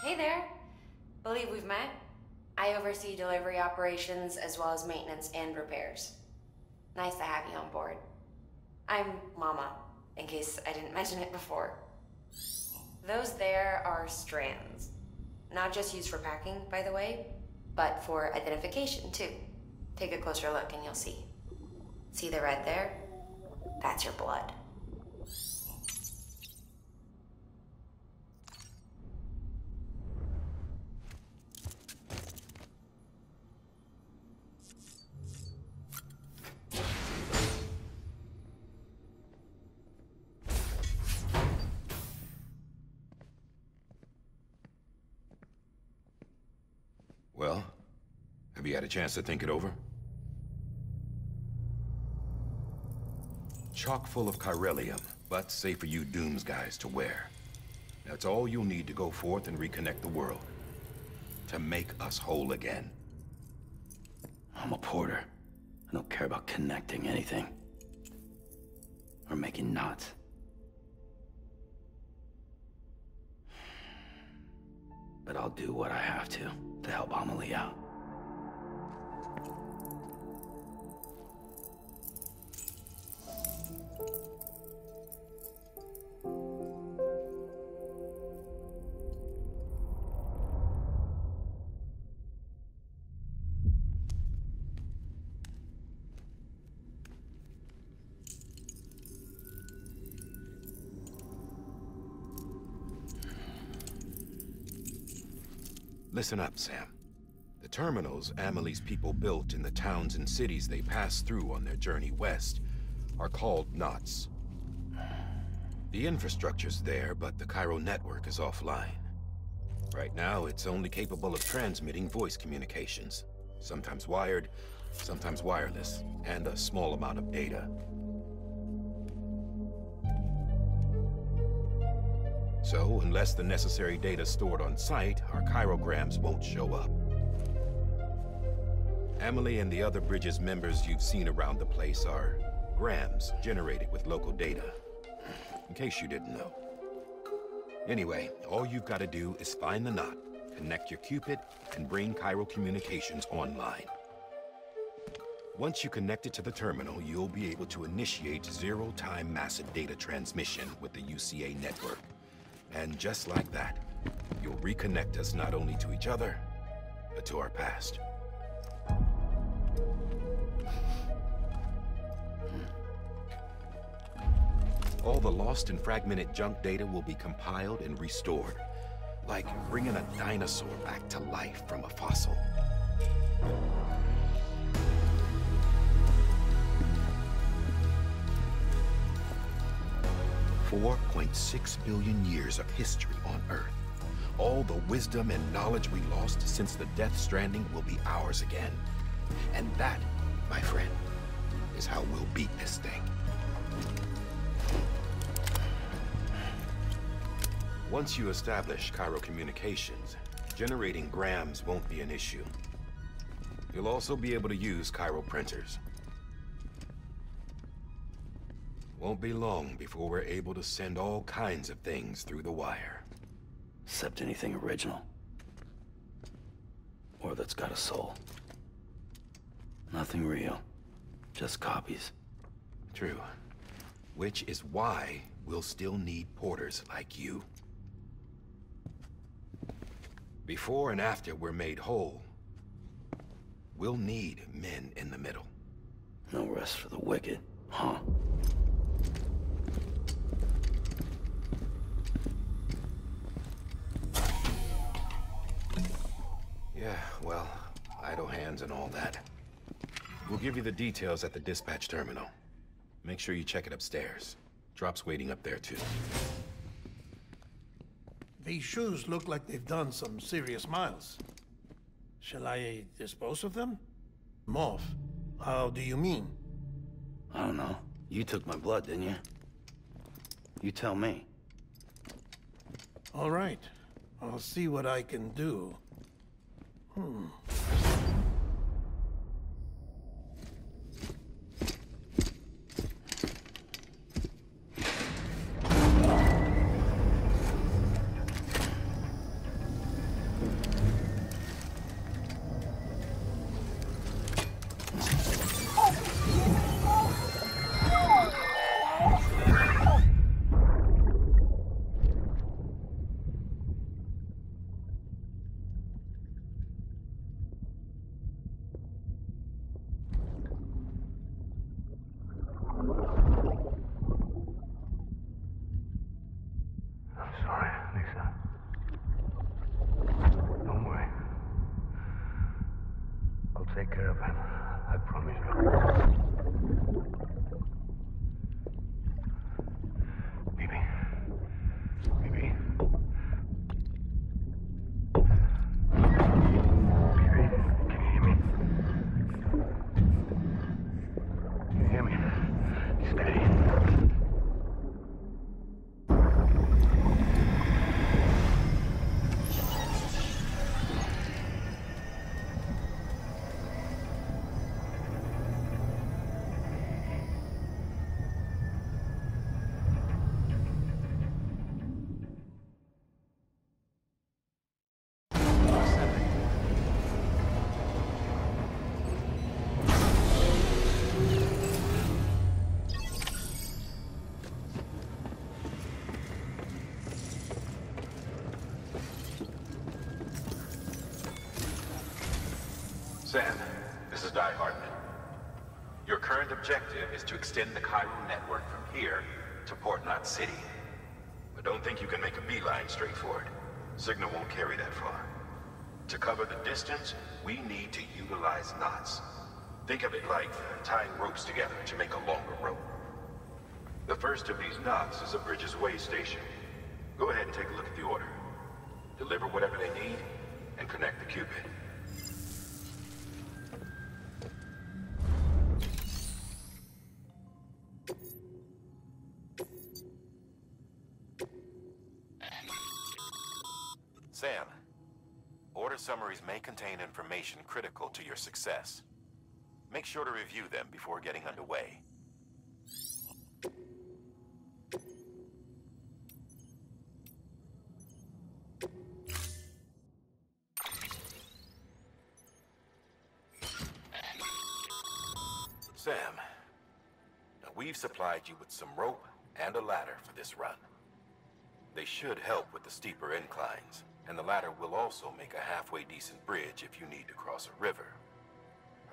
Hey there. Believe we've met. I oversee delivery operations as well as maintenance and repairs. Nice to have you on board. I'm Mama, in case I didn't mention it before. Those there are strands. Not just used for packing, by the way, but for identification too. Take a closer look and you'll see. See the red there? That's your blood. Well, have you had a chance to think it over? Chock full of chiralium, but safe for you Dooms guys to wear. That's all you'll need to go forth and reconnect the world. To make us whole again. I'm a porter. I don't care about connecting anything. Or making knots. But I'll do what I have to help Amelie out. Listen up, Sam. The terminals Amelie's people built in the towns and cities they passed through on their journey west are called knots. The infrastructure's there, but the Cairo network is offline. Right now, it's only capable of transmitting voice communications. Sometimes wired, sometimes wireless, and a small amount of data. So, unless the necessary data's stored on site, our chirograms won't show up. Amelie and the other Bridges members you've seen around the place are grams generated with local data. In case you didn't know. Anyway, all you've got to do is find the knot, connect your Cupid, and bring Cairo communications online. Once you connect it to the terminal, you'll be able to initiate zero-time massive data transmission with the UCA network. And just like that, you'll reconnect us not only to each other, but to our past. All the lost and fragmented junk data will be compiled and restored, like bringing a dinosaur back to life from a fossil. 4.6 billion years of history on Earth. All the wisdom and knowledge we lost since the Death Stranding will be ours again. And that, my friend, is how we'll beat this thing. Once you establish Cairo communications, generating grams won't be an issue. You'll also be able to use Cairo printers. Won't be long before we're able to send all kinds of things through the wire. Except anything original. Or that's got a soul. Nothing real. Just copies. True. Which is why we'll still need porters like you. Before and after we're made whole, we'll need men in the middle. No rest for the wicked, huh? Yeah, well, idle hands and all that. We'll give you the details at the dispatch terminal. Make sure you check it upstairs. Drop's waiting up there, too. These shoes look like they've done some serious miles. Shall I dispose of them? Morph, how do you mean? I don't know. You took my blood, didn't you? You tell me. All right. I'll see what I can do. take care of him. I promise you. Baby. Baby. Baby, can you hear me? Can you hear me? Steady. Sam, this is Die Hardman. Your current objective is to extend the chiral network from here to Port Knot City. But don't think you can make a beeline straight for it. Signal won't carry that far. To cover the distance, we need to utilize knots. Think of it like tying ropes together to make a longer rope. The first of these knots is a Bridges Way station. Go ahead and take a look at the order. Deliver whatever they need, and connect the Cupid. Sam, order summaries may contain information critical to your success. Make sure to review them before getting underway. Sam, now we've supplied you with some rope and a ladder for this run. They should help with the steeper inclines, and the ladder will also make a halfway decent bridge if you need to cross a river.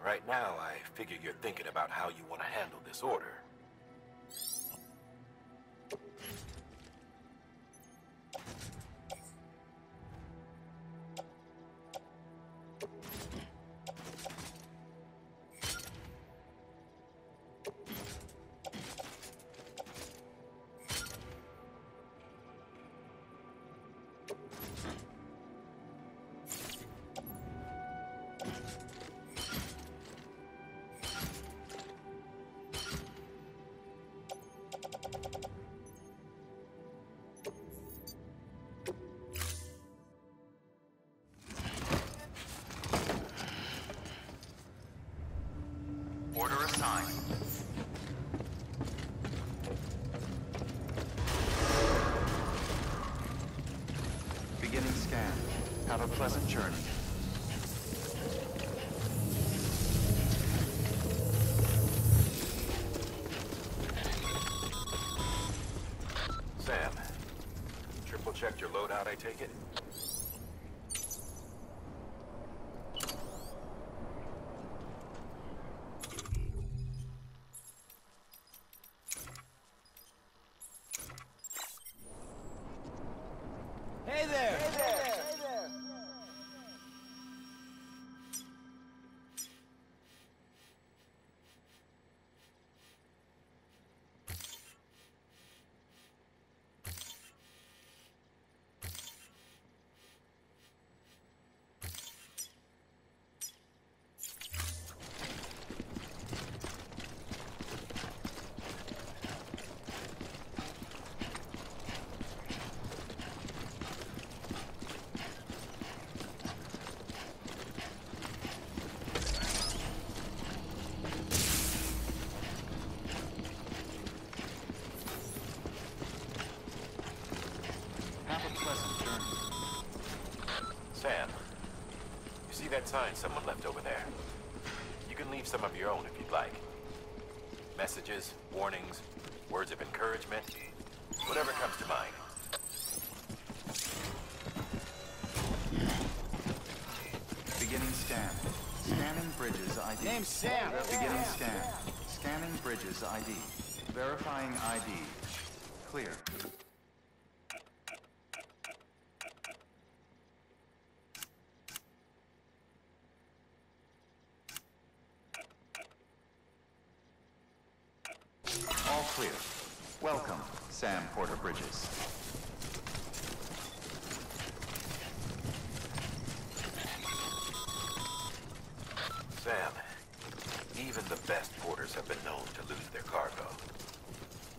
Right now, I figure you're thinking about how you want to handle this order. Order assigned. Beginning scan. Have a pleasant journey. Sam, triple checked your loadout, I take it? Sam, you see that sign someone left over there? You can leave some of your own if you'd like. Messages, warnings, words of encouragement, whatever comes to mind. Beginning scan. Scanning Bridges ID. Name's Sam. Beginning scan. Scanning Bridges ID. Verifying ID. Clear. Welcome, Sam Porter Bridges. Sam, even the best porters have been known to lose their cargo.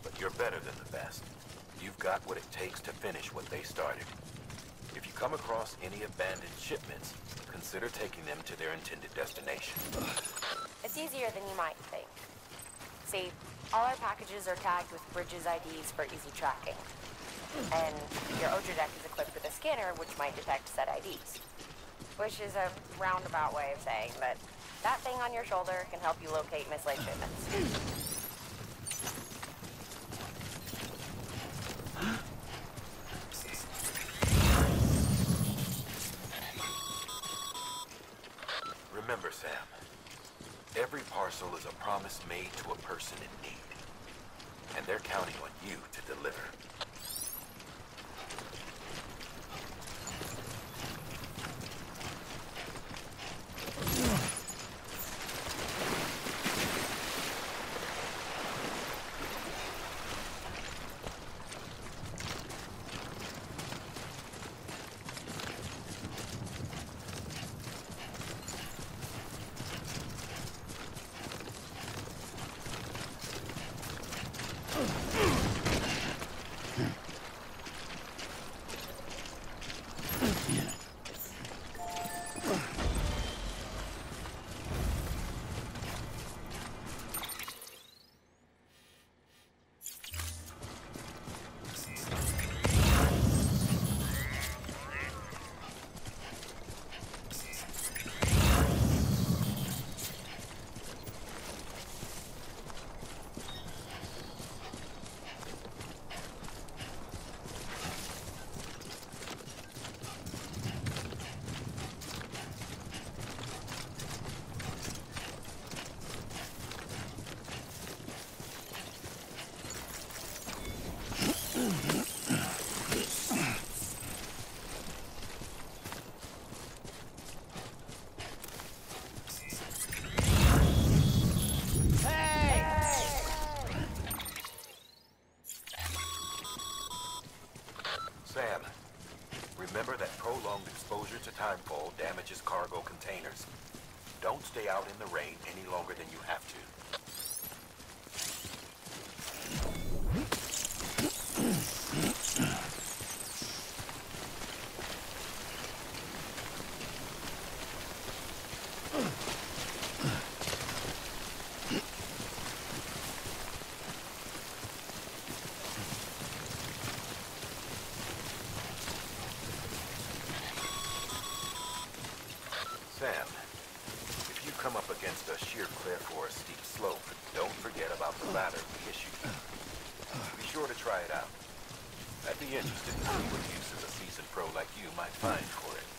But you're better than the best. You've got what it takes to finish what they started. If you come across any abandoned shipments, consider taking them to their intended destination. It's easier than you might think. See, all our packages are tagged with Bridges IDs for easy tracking. And your Oja deck is equipped with a scanner which might detect said IDs. Which is a roundabout way of saying that that thing on your shoulder can help you locate mislaid shipments. Remember, Sam, every parcel is a promise made to a person in need. And they're counting on you to deliver. Sam, remember that prolonged exposure to timefall damages cargo containers. Don't stay out in the rain any longer than you have to. Sam, if you come up against a sheer cliff or a steep slope, don't forget about the ladder we issued you. Be sure to try it out. I'd be interested to see what uses a seasoned pro like you might find for it.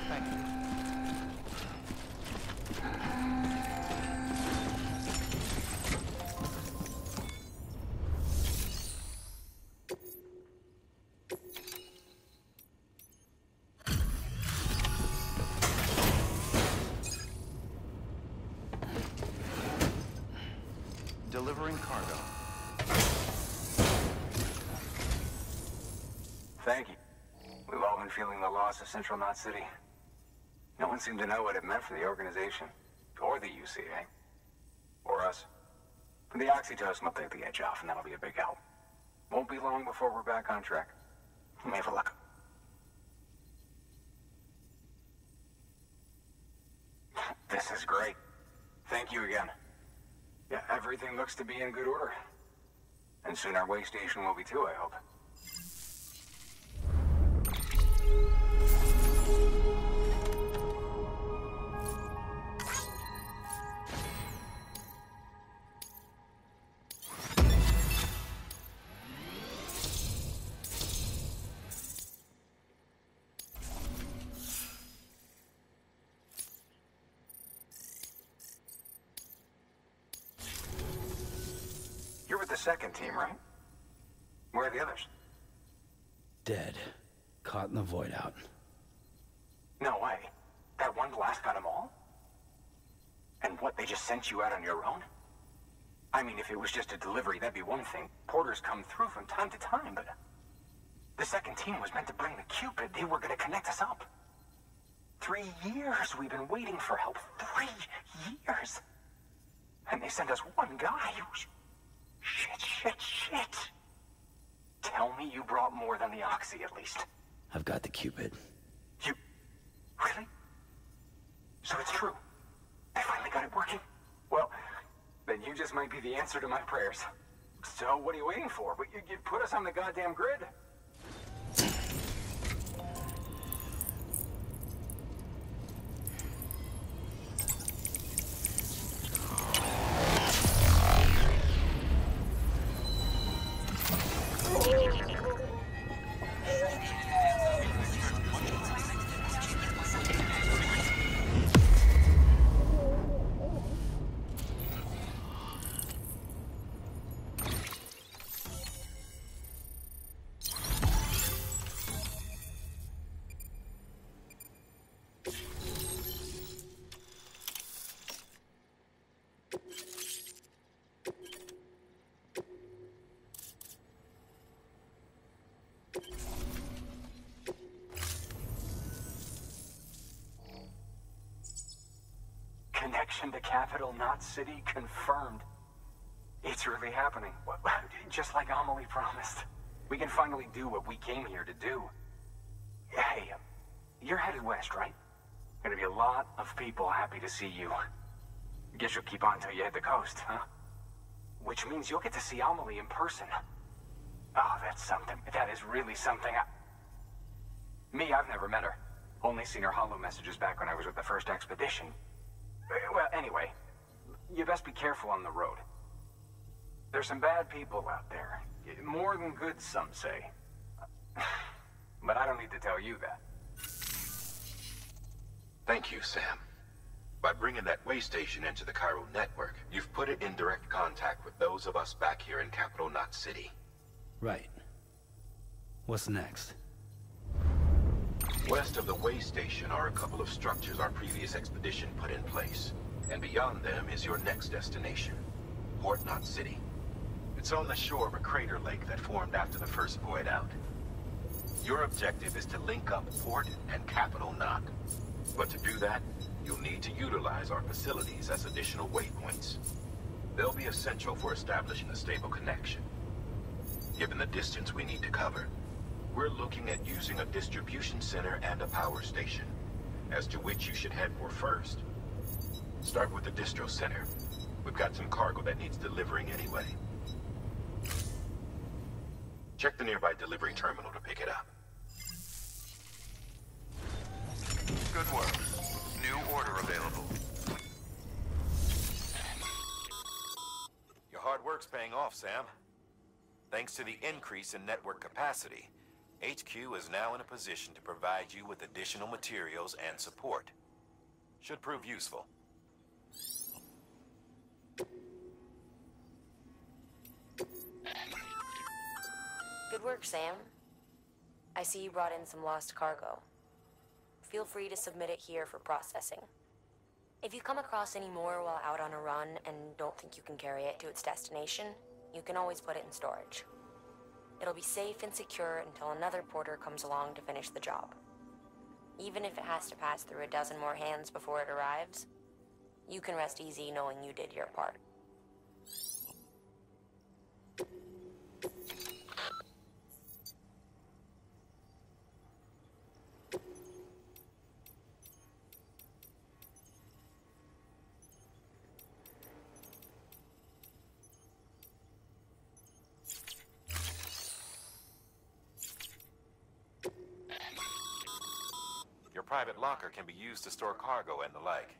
Thank you. Delivering cargo. Thank you. We've all been feeling the loss of Central Knot City. No one seemed to know what it meant for the organization. Or the UCA. Or us. The oxytocin will take the edge off, and that'll be a big help. Won't be long before we're back on track. You may have a look. This is great. Thank you again. Yeah, everything looks to be in good order. And soon our way station will be too, I hope. You're with the second team, right? Where are the others? Dead. Caught in the void out. No way. That one blast got them all? And what, they just sent you out on your own? I mean, if it was just a delivery, that'd be one thing. Porters come through from time to time, but... The second team was meant to bring the Cupid. They were gonna connect us up. 3 years we've been waiting for help. 3 years! And they sent us one guy. Shit. Tell me you brought more than the Oxy, at least. I've got the Cupid. You... Really? So it's true. I finally got it working. Well, then you just might be the answer to my prayers. So what are you waiting for? You put us on the goddamn grid. Connection to Capital Knot City confirmed. It's really happening. Just like Amelie promised. We can finally do what we came here to do. Hey, you're headed west, right? Gonna be a lot of people happy to see you. Guess you'll keep on till you hit the coast, huh? Which means you'll get to see Amelie in person. Oh, that's something. That is really something. I've never met her. Only seen her holo messages back when I was with the first expedition. Well, anyway, you best be careful on the road. There's some bad people out there. More than good, some say. But I don't need to tell you that. Thank you, Sam. By bringing that way station into the Cairo network, you've put it in direct contact with those of us back here in Capital Knot City. Right. What's next? West of the way station are a couple of structures our previous expedition put in place. And beyond them is your next destination, Port Knot City. It's on the shore of a crater lake that formed after the first void out. Your objective is to link up Port and Capital Knot. But to do that, you'll need to utilize our facilities as additional waypoints. They'll be essential for establishing a stable connection. Given the distance we need to cover, we're looking at using a distribution center and a power station, as to which you should head for first. Start with the distro center. We've got some cargo that needs delivering anyway. Check the nearby delivery terminal to pick it up. Good work. New order available. Your hard work's paying off, Sam. Thanks to the increase in network capacity, HQ is now in a position to provide you with additional materials and support. Should prove useful. Good work, Sam. I see you brought in some lost cargo. Feel free to submit it here for processing. If you come across any more while out on a run and don't think you can carry it to its destination, you can always put it in storage. It'll be safe and secure until another porter comes along to finish the job. Even if it has to pass through a dozen more hands before it arrives, you can rest easy knowing you did your part. Your private locker can be used to store cargo and the like.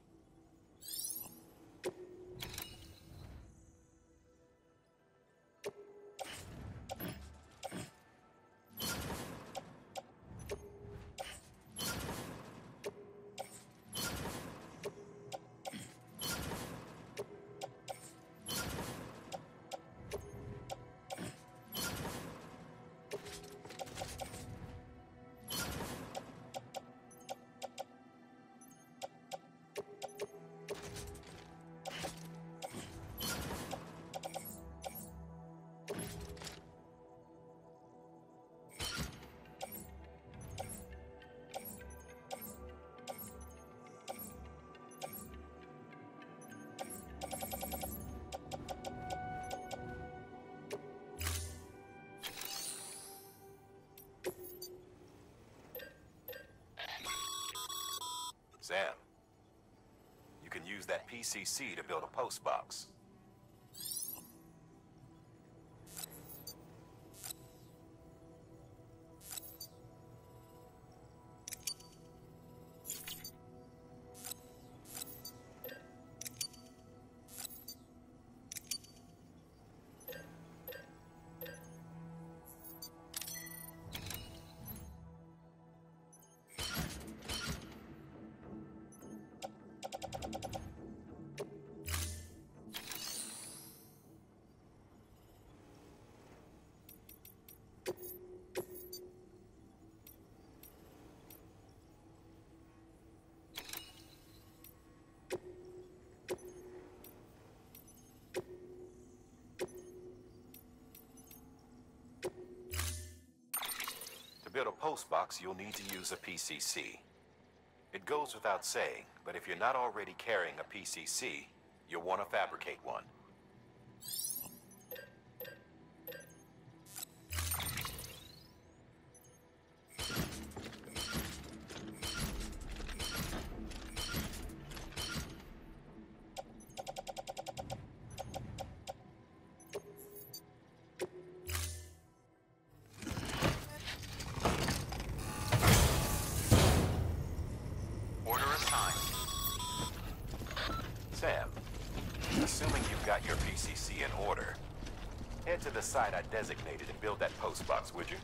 Sam, you can use that PCC to build a post box. To build a post box, you'll need to use a PCC. It goes without saying, but if you're not already carrying a PCC, you'll want to fabricate one. Sam, assuming you've got your PCC in order, head to the site I designated and build that post box, would you?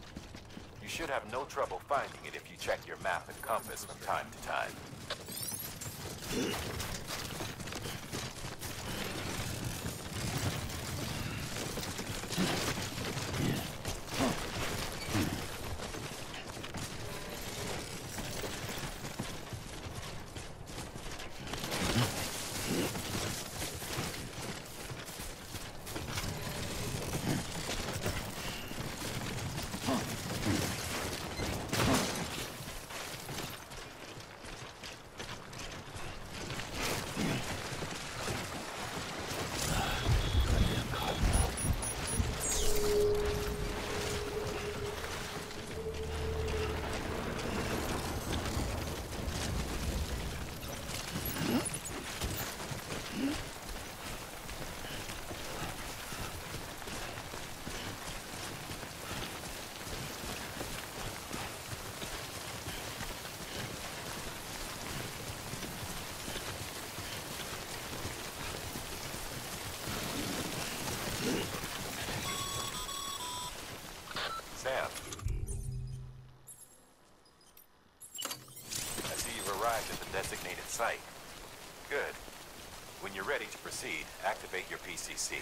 You should have no trouble finding it if you check your map and compass from time to time. contact at the designated site. Good. When you're ready to proceed, activate your PCC.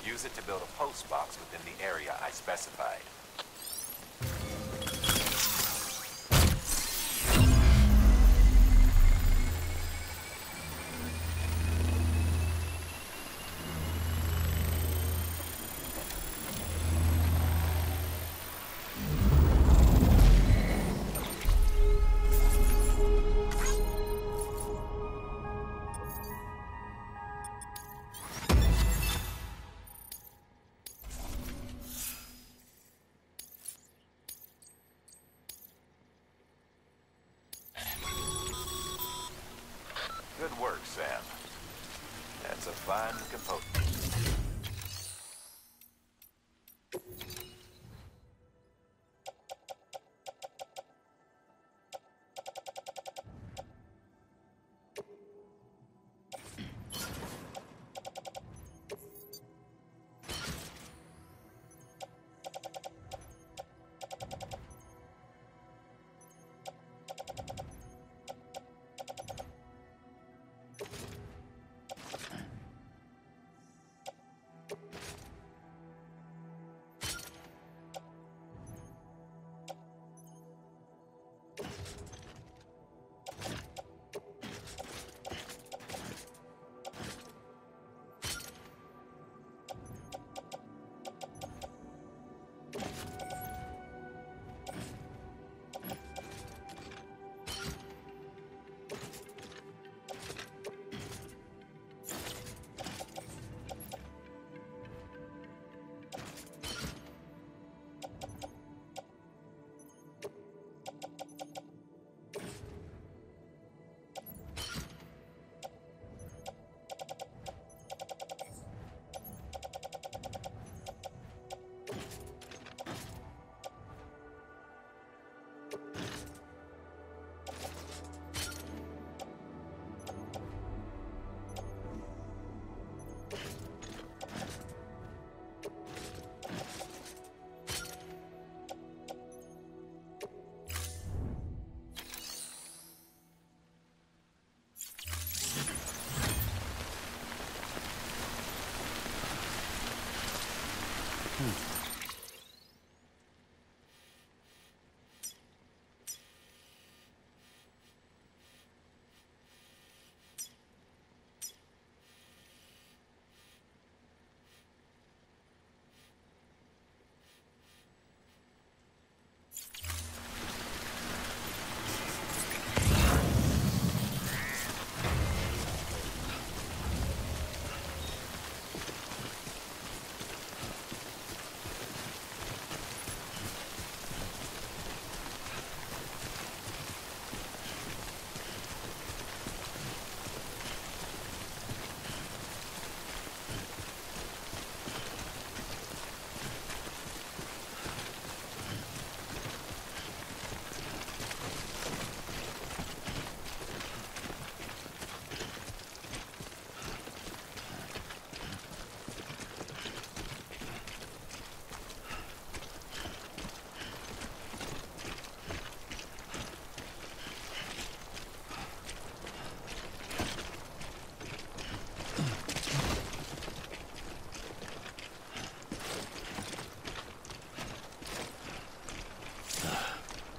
Use it to build a post box within the area I specified. Good work, Sam. That's a fine composure.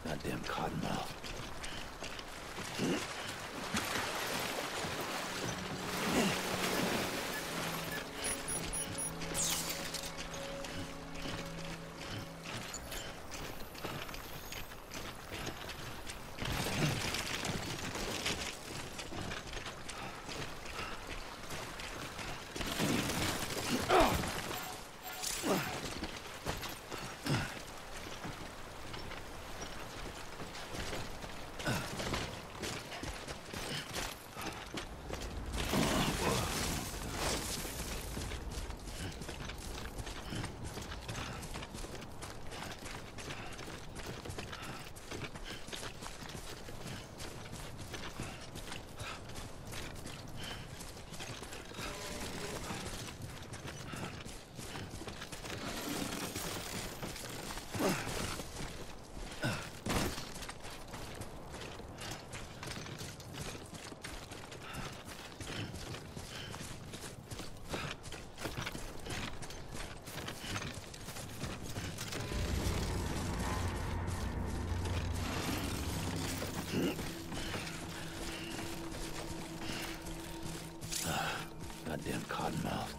Goddamn cottonmouth. Goddamn cottonmouth.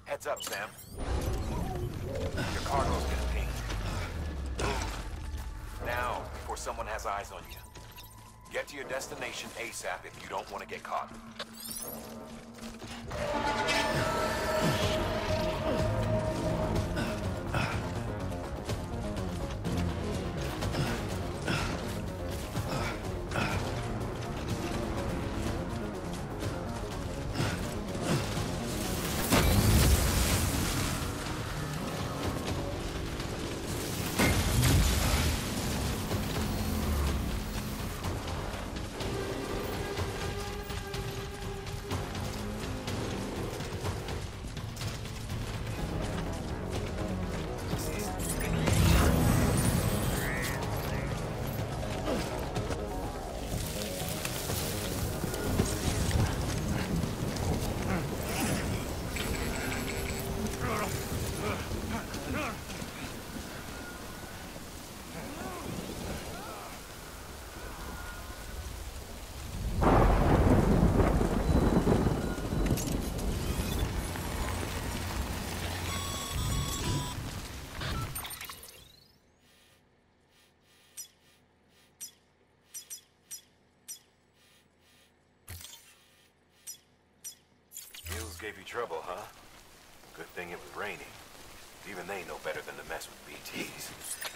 Heads up, Sam. Your cargo's been pinged. Move. Now, before someone has eyes on you. Get to your destination ASAP if you don't want to get caught. Gave you trouble, huh? Good thing it was raining. Even they know better than to mess with BTs.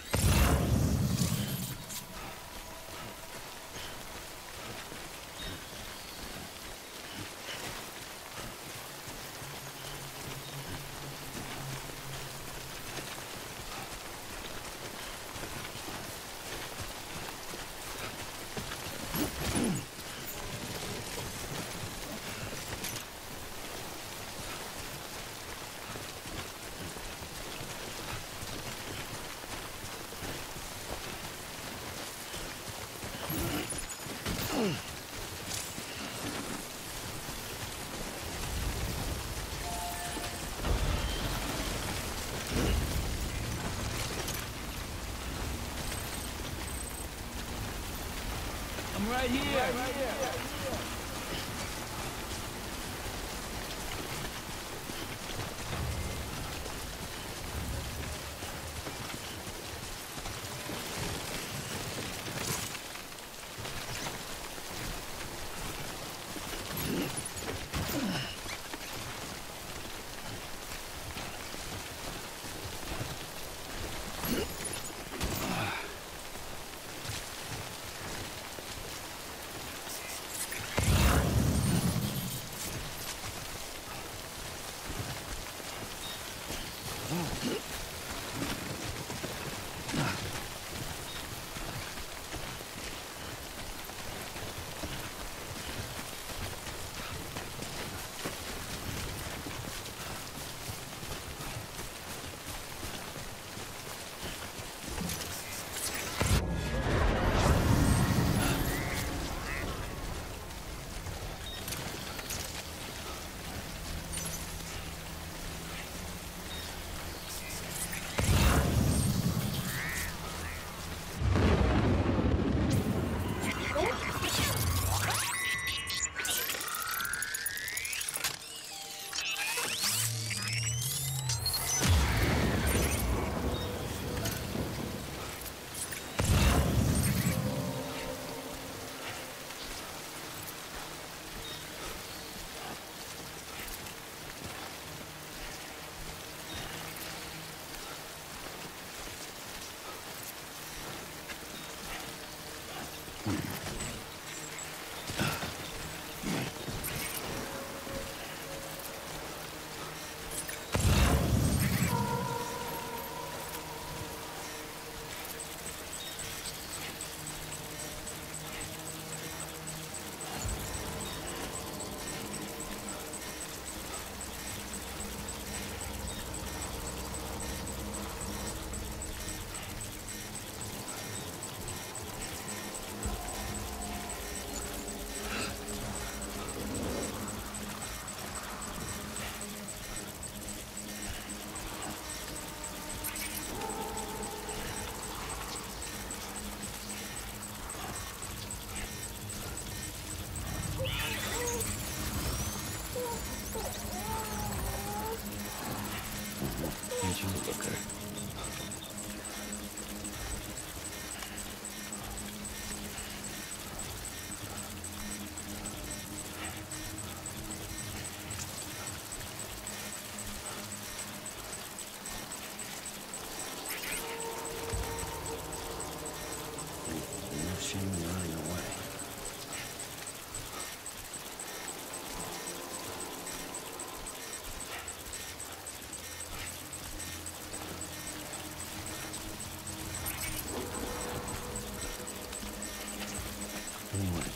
Right here. Right here.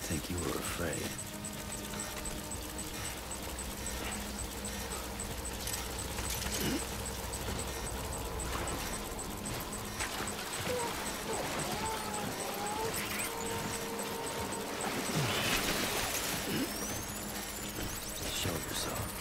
think you were afraid. Show yourself.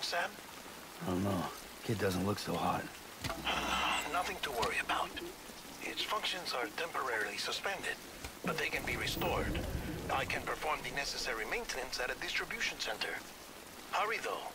Sam? I don't know. Kid doesn't look so hot. Nothing to worry about. Its functions are temporarily suspended, but they can be restored. I can perform the necessary maintenance at a distribution center. Hurry, though.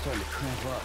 Starting to cramp up.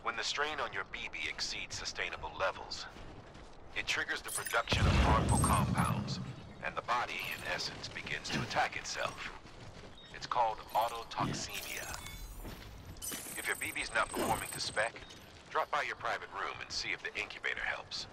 When the strain on your BB exceeds sustainable levels, it triggers the production of harmful compounds, and the body, in essence, begins to attack itself. It's called autotoxemia. If your BB's not performing to spec, drop by your private room and see if the incubator helps.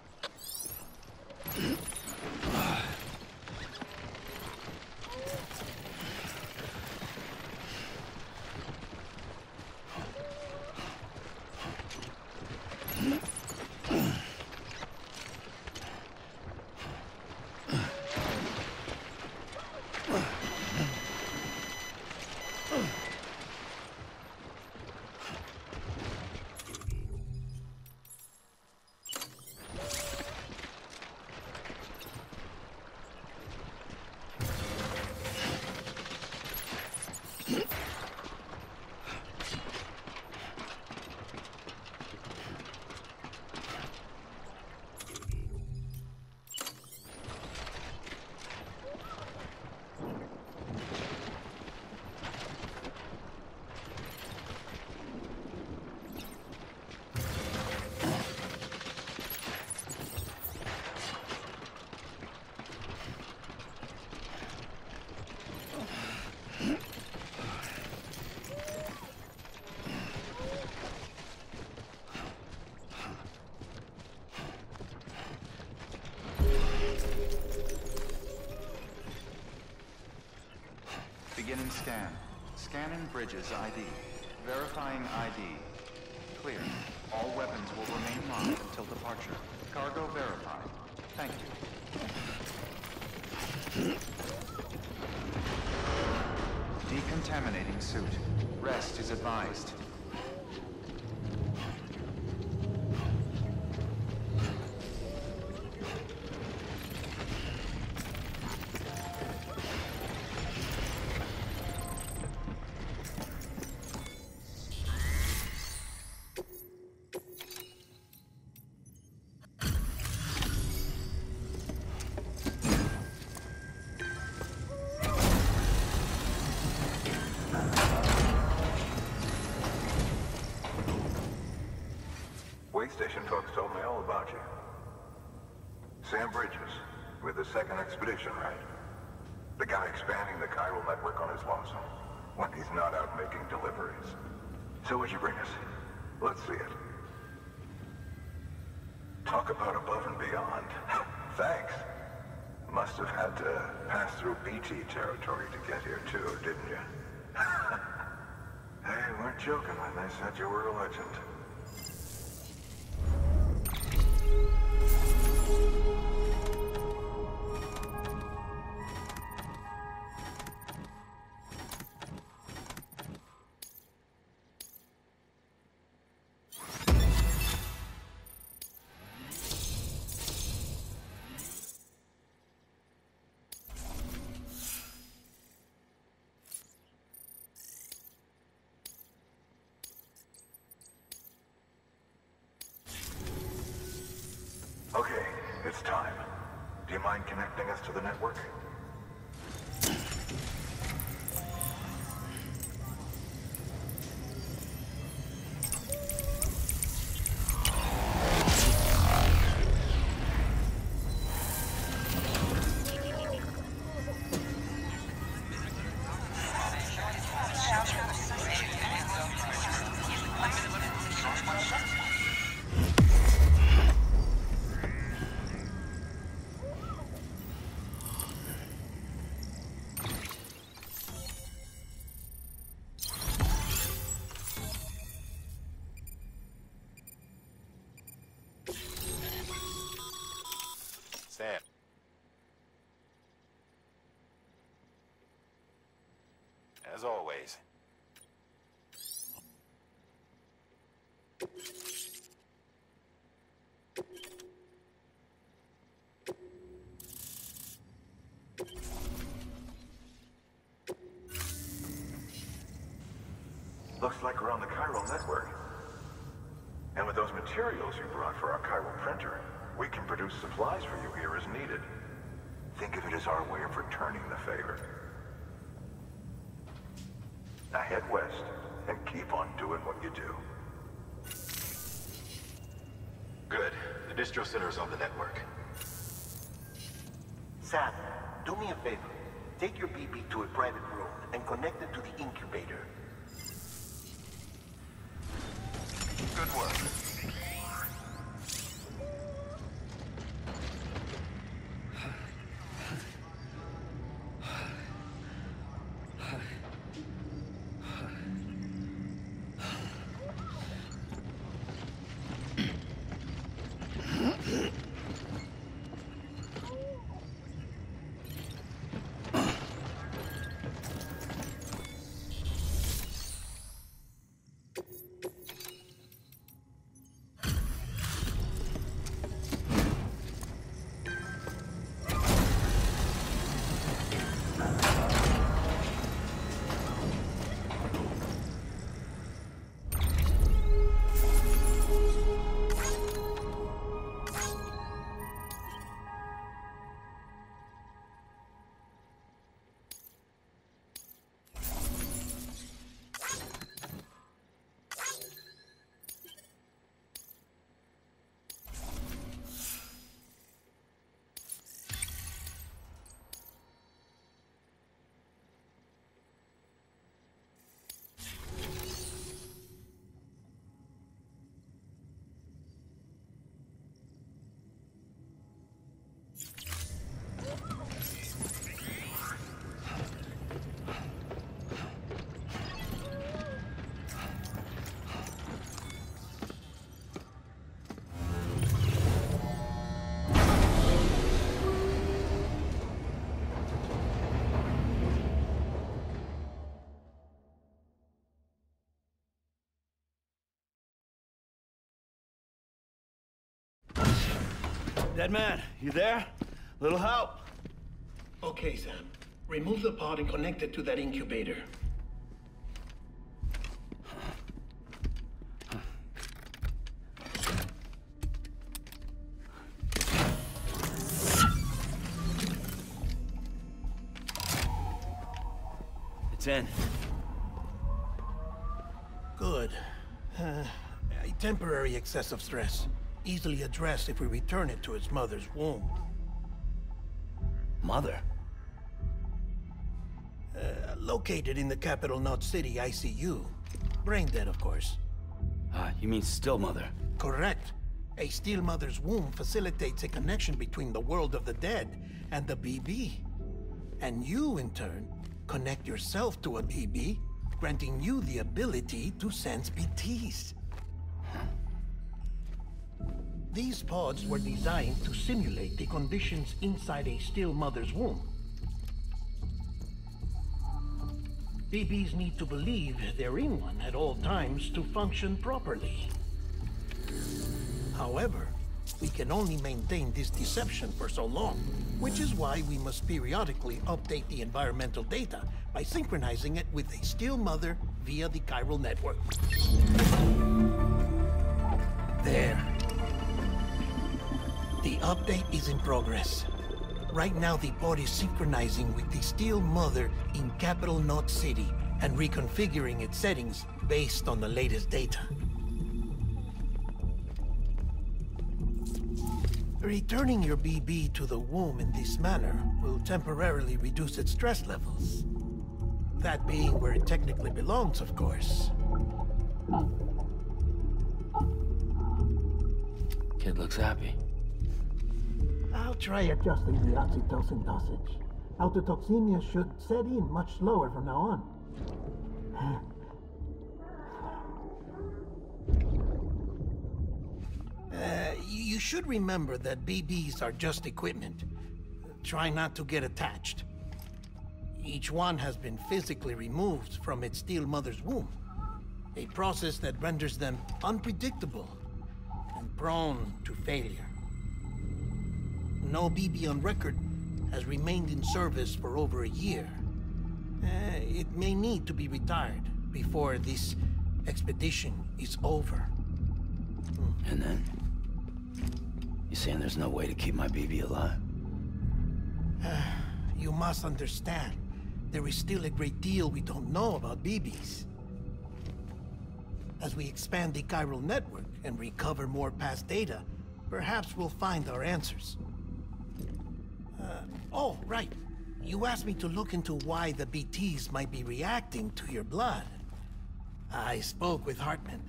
Beginning scan. Scanning bridges ID. Verifying ID. Clear. All weapons will remain locked until departure. Cargo verified. Thank you. Decontaminating suit. Rest is advised. Station folks told me all about you. Sam Bridges, with the second expedition, right? The guy expanding the chiral network on his lonesome, when he's not out making deliveries. So what'd you bring us? Let's see it. Talk about above and beyond. Thanks. Must have had to pass through BT territory to get here too, didn't you? They weren't joking when they said you were a legend. Okay, it's time. Do you mind connecting us to the network? Sam. As always. Looks like we're on the chiral network. And with those materials you brought for our chiral printer, we can produce supplies for you here as needed. Think of it as our way of returning the favor. Now head west and keep on doing what you do. Good. The distro center is on the network. Sam, do me a favor. Take your BB to a private room and connect it to the incubator. Good work. Dead man, you there? Little help? Okay, Sam. Remove the pod and connect it to that incubator. It's in. Good. A temporary excessive stress. Easily addressed if we return it to its mother's womb. Mother? Located in the capital Knot City ICU. Brain dead, of course. You mean still mother? Correct. A still mother's womb facilitates a connection between the world of the dead and the BB. And you, in turn, connect yourself to a BB, granting you the ability to sense BTs. These pods were designed to simulate the conditions inside a still mother's womb. BBs need to believe they're in one at all times to function properly. However, we can only maintain this deception for so long, which is why we must periodically update the environmental data by synchronizing it with a still mother via the chiral network. There. The update is in progress. Right now, the pod is synchronizing with the still mother in capital Knot City and reconfiguring its settings based on the latest data. Returning your BB to the womb in this manner will temporarily reduce its stress levels. That being where it technically belongs, of course. Kid looks happy. I'll try adjusting the oxytocin dosage. Autotoxemia should set in much slower from now on. You should remember that BBs are just equipment. Try not to get attached. Each one has been physically removed from its still mother's womb. A process that renders them unpredictable and prone to failure. No BB on record has remained in service for over a year. It may need to be retired before this expedition is over. And then? You saying there's no way to keep my BB alive? You must understand, there is still a great deal we don't know about BBs. As we expand the chiral network and recover more past data, perhaps we'll find our answers. Oh, right. You asked me to look into why the BTs might be reacting to your blood. I spoke with Hartman.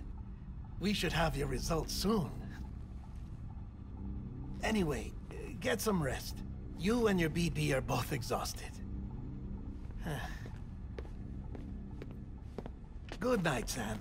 We should have your results soon. Anyway, get some rest. You and your BB are both exhausted. Good night, Sam.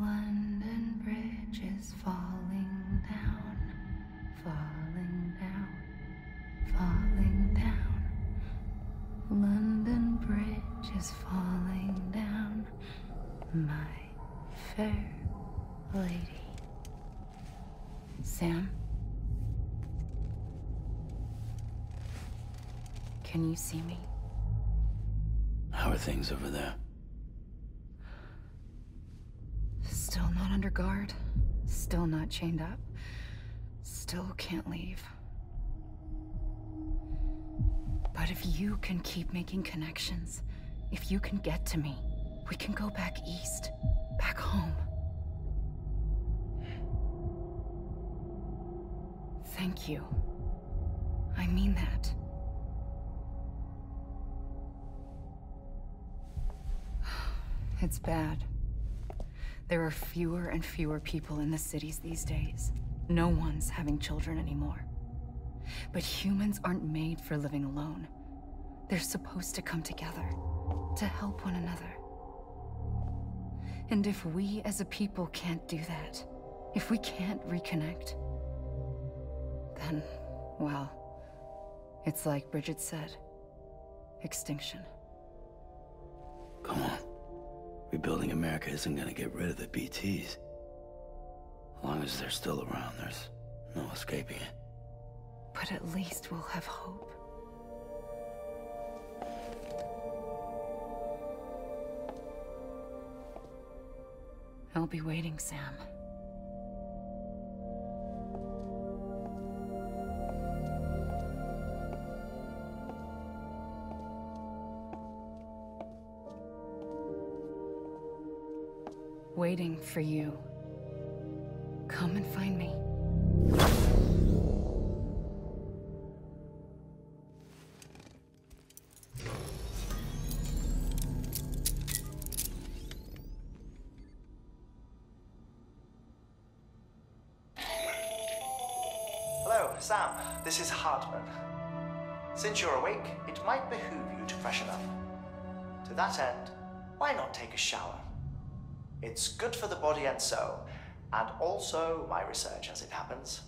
London Bridge is falling down, falling down, falling down. London Bridge is falling down, my fair lady. Sam? Can you see me? How are things over there? Still not under guard, still not chained up, still can't leave. But if you can keep making connections, if you can get to me, we can go back east, back home. Thank you. I mean that. It's bad. There are fewer and fewer people in the cities these days. No one's having children anymore. But humans aren't made for living alone. They're supposed to come together, to help one another. And if we as a people can't do that, if we can't reconnect, then, well, it's like Bridget said, extinction. Come on. Rebuilding America isn't gonna get rid of the BTs. As long as they're still around, there's no escaping it. But at least we'll have hope. I'll be waiting, Sam. Waiting for you. Come and find me. Hello, Sam. This is Hartman. Since you're awake, it might behoove you to freshen up. To that end, why not take a shower? It's good for the body and soul, and also my research as it happens.